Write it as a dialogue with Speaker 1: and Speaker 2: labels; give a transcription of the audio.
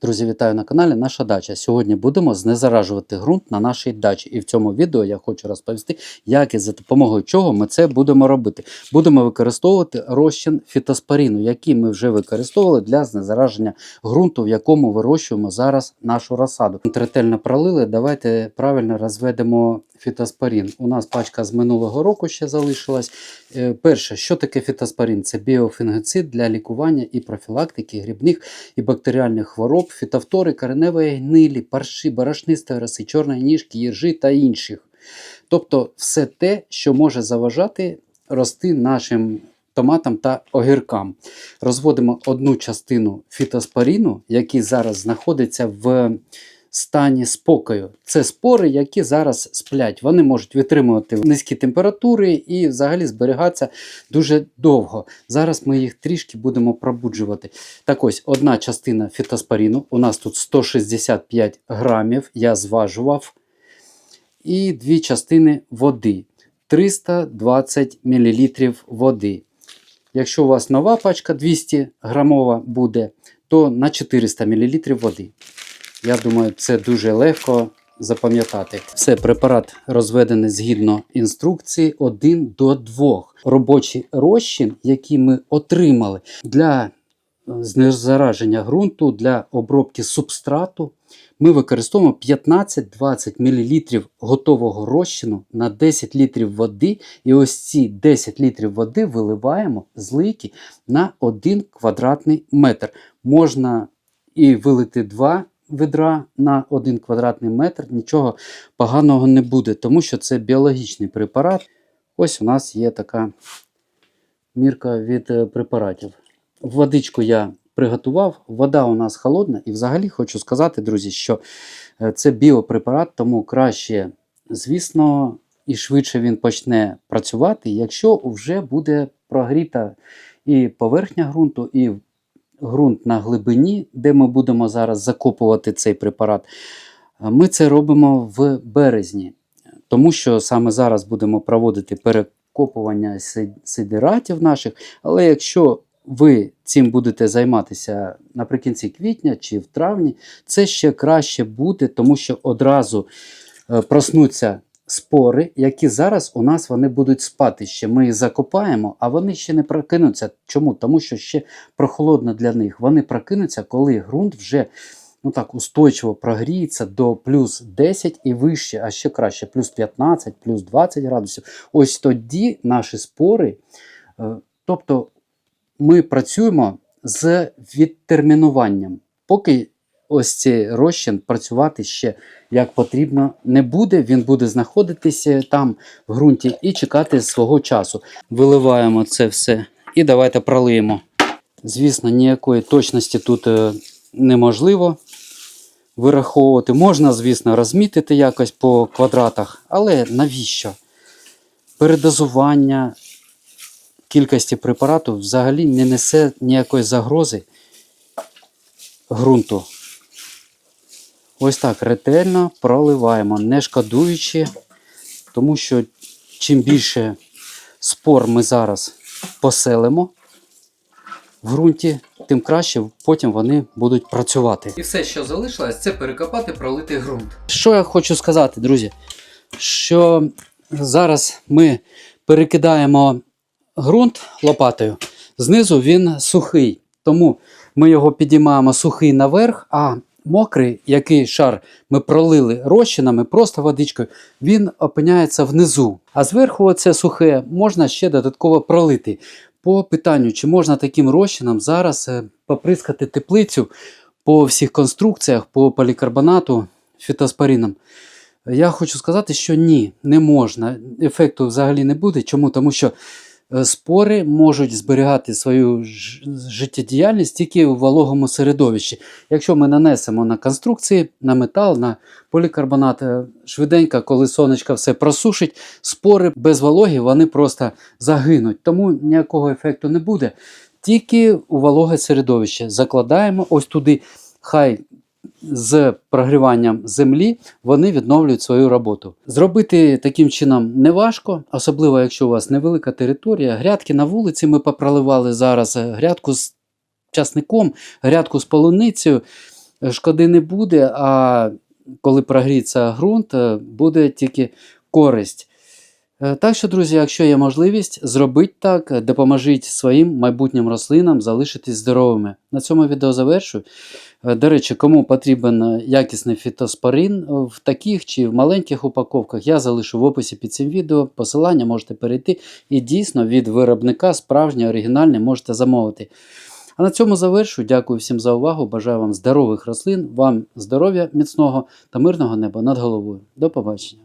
Speaker 1: Друзі, вітаю на каналі Наша Дача. Сьогодні будемо знезаражувати ґрунт на нашій дачі. І в цьому відео я хочу розповісти, як і за допомогою чого ми це будемо робити. Будемо використовувати розчин фітоспоріну, який ми вже використовували для знезараження ґрунту, в якому вирощуємо зараз нашу розсаду. Ретельно пролили, давайте правильно розведемо фітоспорін. У нас пачка з минулого року ще залишилась. Перше, що таке фітоспорін? Це біофунгіцид для лікування і профілактики грибних і бактеріальних хвороб, фітофтори, кореневої гнилі, парші, борошнистої роси, чорної ніжки, іржі та інших. Тобто все те, що може заважати рости нашим томатам та огіркам. Розводимо одну частину фітоспоріну, який зараз знаходиться в стані спокою. Це спори, які зараз сплять. Вони можуть витримувати низькі температури і взагалі зберігатися дуже довго. Зараз ми їх трішки будемо пробуджувати. Так ось, одна частина фітоспоріну. У нас тут 165 грамів, я зважував. І дві частини води. 320 мл води. Якщо у вас нова пачка 200 грамова буде, то на 400 мл води. Я думаю, це дуже легко запам'ятати. Все, препарат розведений згідно інструкції 1 до 2. Робочий розчин, який ми отримали для знезараження ґрунту, для обробки субстрату, ми використовуємо 15-20 мл готового розчину на 10 літрів води. І ось ці 10 літрів води виливаємо з лийки на 1 квадратний метр. Можна і вилити 2 відра на 1 квадратний метр, нічого поганого не буде, тому що це біологічний препарат. Ось у нас є така мірка від препаратів. Водичку я приготував, вода у нас холодна, і взагалі хочу сказати, друзі, що це біопрепарат, тому краще, звісно, і швидше він почне працювати, якщо вже буде прогріта і поверхня ґрунту, і ґрунт на глибині, де ми будемо зараз закопувати цей препарат. Ми це робимо в березні, тому що саме зараз будемо проводити перекопування сидератів наших, але якщо ви цим будете займатися наприкінці квітня чи в травні, це ще краще буде, тому що одразу проснуться спори, які зараз у нас вони будуть спати ще. Ми їх закопаємо, а вони ще не прокинуться. Чому? Тому що ще прохолодно для них. Вони прокинуться, коли ґрунт вже так устойчиво прогріється до плюс 10 і вище, а ще краще, плюс 15, плюс 20 градусів. Ось тоді наші спори, тобто ми працюємо з відтермінуванням. Поки ось цей розчин працювати ще як потрібно не буде, він буде знаходитися там в ґрунті і чекати свого часу. Виливаємо це все і давайте пролиємо. Звісно, ніякої точності тут неможливо вираховувати. Можна, звісно, розмітити якось по квадратах, але навіщо? Передозування кількості препарату взагалі не несе ніякої загрози ґрунту. Ось так ретельно проливаємо, не шкодуючи, тому що чим більше спор ми зараз поселимо в ґрунті, тим краще потім вони будуть працювати. І все, що залишилось, це перекопати пролитий ґрунт. Що я хочу сказати, друзі? Що зараз ми перекидаємо ґрунт лопатою, знизу він сухий, тому ми його підіймаємо сухий наверх, а мокрий, який шар ми пролили розчинами, просто водичкою, він опиняється внизу. А зверху оце сухе можна ще додатково пролити. По питанню, чи можна таким розчином зараз поприскати теплицю по всіх конструкціях, по полікарбонату, фітоспоріном, я хочу сказати, що ні, не можна. Ефекту взагалі не буде. Чому? Тому що спори можуть зберігати свою життєдіяльність тільки у вологому середовищі. Якщо ми нанесемо на конструкції, на метал, на полікарбонат, швиденько, коли сонечко все просушить, спори без вологи, вони просто загинуть. Тому ніякого ефекту не буде. Тільки у вологе середовище. Закладаємо ось туди, хай з прогріванням землі вони відновлюють свою роботу. Зробити таким чином не важко, особливо якщо у вас невелика територія. Грядки на вулиці ми попроливали зараз, грядку з часником, грядку з полуницею. шкоди не буде, а коли прогріється ґрунт, буде тільки користь. Так що, друзі, якщо є можливість, зробіть так, допоможіть своїм майбутнім рослинам залишитись здоровими. На цьому відео завершую. До речі, кому потрібен якісний фітоспорин в таких чи в маленьких упаковках, я залишу в описі під цим відео. Посилання можете перейти і дійсно від виробника справжній, оригінальний можете замовити. А на цьому завершую. Дякую всім за увагу. Бажаю вам здорових рослин, вам здоров'я міцного та мирного неба над головою. До побачення.